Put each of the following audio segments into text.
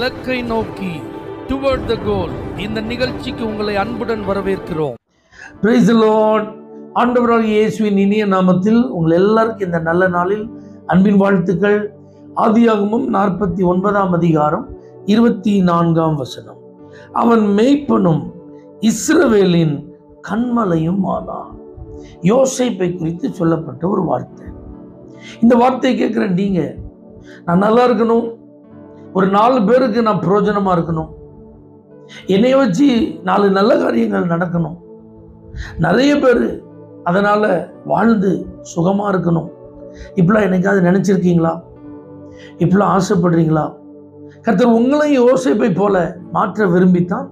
இலக்கை நோக்கி டுவர்ட் த கோல். இந்த நிகழ்ச்சிக்கு உங்களை அன்புடன் வரவேற்கிறோம். Praise the Lord. ஆண்டவராகிய இயேசுவின் இனிய நாமத்தில் உங்கள் எல்லாருக்கும் இந்த நல்ல நாளில் அன்பின் வாழ்த்துக்கள். ஆதியாகமம் 49ஆம் அதிகாரம் 24ஆம் வசனம். அவன் மேய்ப்பனும் இஸ்ரவேலின் கன்மலையும் ஆனான். யோசேப்பை குறித்து சொல்லப்பட்ட ஒரு வார்த்தை. இந்த வார்த்தையை கேட்குற நீங்க, நான் நல்லா இருக்கணும், ஒரு 4 பேருக்கு நான் பிரயோஜனமா இருக்கணும், என்னைய வச்சு 4 நல்ல காரியங்கள் நடக்கணும், நிறைய பேர் அதனால வாழ்ந்து சுகமா இருக்கணும், இப்பெல்லாம் என்னைக்காவது நினைச்சிருக்கீங்களா? இப்பெல்லாம் ஆசைப்படுறீங்களா? கர்த்தர் உங்களையும் யோசேப்பை போல மாற்ற விரும்பித்தான்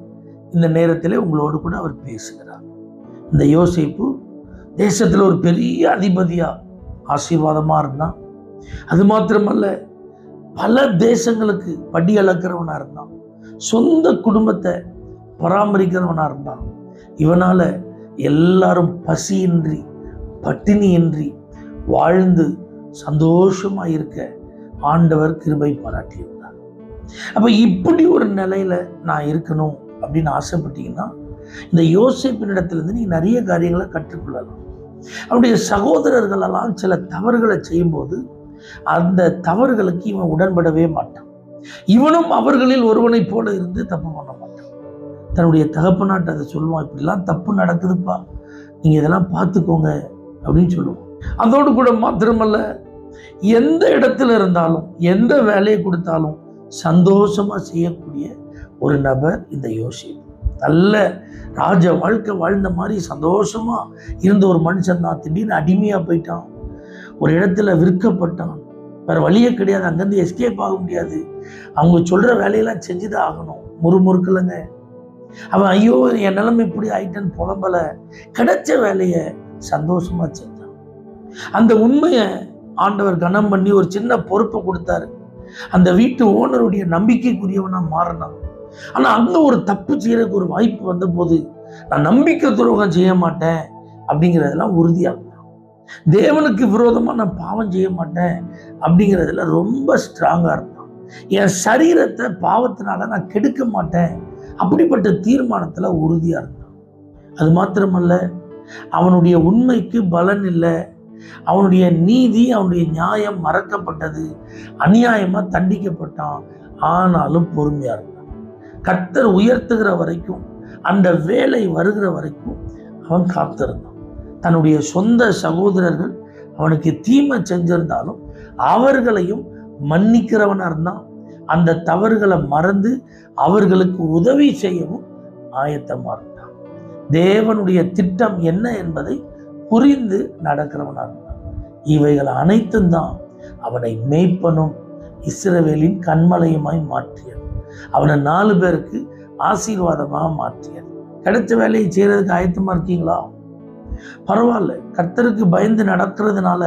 இந்த நேரத்திலே உங்களோடு கூட அவர் பேசுகிறார். இந்த யோசேப்பு தேசத்துல ஒரு பெரிய அதிபதியா ஆசீர்வாதமா இருந்தான். அது மாத்திரமல்ல, பல தேசங்களுக்கு படி அளக்கிறவனா இருந்தான். சொந்த குடும்பத்தை பராமரிக்கிறவனா இருந்தான். இவனால எல்லாரும் பசியின்றி பட்டினியின்றி வாழ்ந்து சந்தோஷமா இருக்க ஆண்டவர் கிருபை பாராட்டியிருந்தார். அப்ப இப்படி ஒரு நிலையில நான் இருக்கணும் அப்படின்னு ஆசைப்பட்டீங்கன்னா, இந்த யோசேப்பினிடத்திலிருந்து நீங்க நிறைய காரியங்களை கற்றுக்கொள்ளலாம். அவருடைய சகோதரர்கள் எல்லாம் சில தவறுகளை செய்யும்போது அந்த தவறுகளுக்கு இவன் உடன்படவே மாட்டான். இவனும் அவர்களில் ஒருவனை போல இருந்து தப்பு பண்ண மாட்டான். தன்னுடைய தகப்பனாட்ட அதை சொல்லுவான், இப்படிலாம் தப்பு நடக்குதுப்பா, நீங்க இதெல்லாம் பார்த்துக்கோங்க அப்படின்னு சொல்லுவான். அதோடு கூட மாத்திரமல்ல, எந்த இடத்துல இருந்தாலும் எந்த வேலையை கொடுத்தாலும் சந்தோஷமா செய்யக்கூடிய ஒரு நபர் இந்த யோசேப்பு. நல்ல ராஜ வாழ்க்கை வாழ்ந்த மாதிரி சந்தோஷமா இருந்த ஒரு மனுஷன் தான் திடீர்னு அடிமையா போயிட்டான். ஒரு இடத்துல விற்கப்பட்டான். வேற வழியே கிடையாது, அங்கேருந்து எஸ்கேப் ஆக முடியாது. அவங்க சொல்ற வேலையெல்லாம் செஞ்சுதான் ஆகணும். முறுமுறுக்கலைங்க. அவன் ஐயோ என் நிலைமை இப்படி ஆயிட்டேன்னு புலம்பல, கிடைச்ச வேலையை சந்தோஷமா செஞ்சான். அந்த உண்மையை ஆண்டவர் கனம் பண்ணி ஒரு சின்ன பொறுப்பை கொடுத்தாரு. அந்த வீட்டு ஓனருடைய நம்பிக்கைக்குரியவனா மாறினான். ஆனா அங்க ஒரு தப்பு செய்யறதுக்கு ஒரு வாய்ப்பு வந்த போது, நான் நம்பிக்கை துரோகம் செய்ய மாட்டேன் அப்படிங்கிறதெல்லாம் உறுதியா இருந்தான். தேவனுக்கு விரோதமா நான் பாவம் செய்ய மாட்டேன் அப்படிங்கிறதுல ரொம்ப ஸ்ட்ராங்கா இருந்தான். என் சரீரத்தை பாவத்தினால நான் கெடுக்க மாட்டேன் அப்படிப்பட்ட தீர்மானத்துல உறுதியா இருந்தான். அது மாத்திரமல்ல, அவனுடைய உண்மைக்கு பலன் இல்லை, அவனுடைய நீதி அவனுடைய நியாயம் மறக்கப்பட்டது, அநியாயமா தண்டிக்கப்பட்டான். ஆனாலும் பொறுமையா இருந்தான். கர்த்தர் உயர்த்துகிற வரைக்கும், அந்த வேலை வருகிற வரைக்கும் அவன் காத்திருந்தான். தன்னுடைய சொந்த சகோதரர்கள் அவனுக்கு தீமை செஞ்சிருந்தாலும் அவர்களையும் மன்னிக்கிறவனா இருந்தான். அந்த தவறுகளை மறந்து அவர்களுக்கு உதவி செய்யவும் ஆயத்தமா இருந்தான். தேவனுடைய திட்டம் என்ன என்பதை புரிந்து நடக்கிறவனா இருந்தான். இவைகள் அனைத்தும் தான் அவனை மேய்ப்பனும் இஸ்ரவேலின் கன்மலையுமாய் மாற்றியது. அவனை 4 பேருக்கு ஆசீர்வாதமாக மாற்றியது. கிடைச்ச வேலையை செய்யறதுக்கு ஆயத்தமா இருக்கீங்களா? பரவாயில்ல, கர்த்தருக்கு பயந்து நடக்கிறதுனால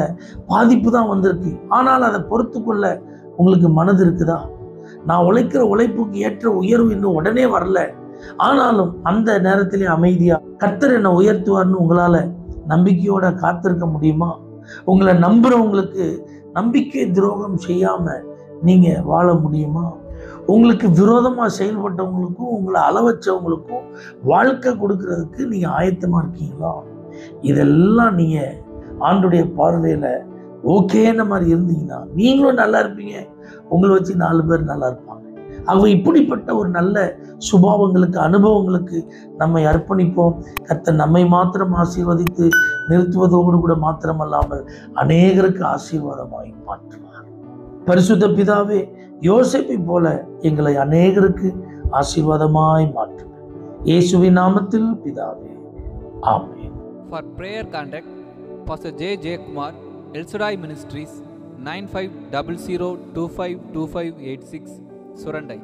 பாதிப்பு தான் வந்திருக்கு, ஆனால் அதை பொறுத்து கொள்ள உங்களுக்கு மனது இருக்குதா? நான் உழைக்கிற உழைப்புக்கு ஏற்ற உயர்வு இன்னும் உடனே வரல, ஆனாலும் அந்த நேரத்திலே அமைதியா கர்த்தர் என்னை உயர்த்துவார்னு உங்களால நம்பிக்கையோட காத்திருக்க முடியுமா? உங்களை நம்புறவங்களுக்கு நம்பிக்கை துரோகம் செய்யாம நீங்க வாழ முடியுமா? உங்களுக்கு விரோதமா செயல்பட்டவங்களுக்கும் உங்களை அளவச்சவங்களுக்கும் வாழ்க்கை கொடுக்கறதுக்கு நீங்க ஆயத்தமா இருக்கீங்களா? இதெல்லாம் நீங்க ஆண்டுடைய பார்வையில ஓகேன மாதிரி இருந்தீங்கன்னா நீங்களும் நல்லா இருப்பீங்க, உங்களை வச்சு 4 பேர் நல்லா இருப்பாங்க. ஆக இப்படிப்பட்ட ஒரு நல்ல சுபாவங்களுக்கு அனுபவங்களுக்கு நம்மை அர்ப்பணிப்போம். கர்த்தர் நம்மை மாத்திரம் ஆசீர்வதித்து நிறுத்துவதோடு கூட மாத்திரமல்லாமல் அநேகருக்கு ஆசீர்வாதமாய் மாற்றுவார். பரிசுத்த பிதாவே, யோசேப்பை போல எங்களை அநேகருக்கு ஆசீர்வாதமாய் மாற்றும் இயேசுவின் நாமத்தில் பிதாவே, ஆமென். For prayer contact, Pastor J. J. Kumar, El Shaddai Ministries, 9500252586, Surandai.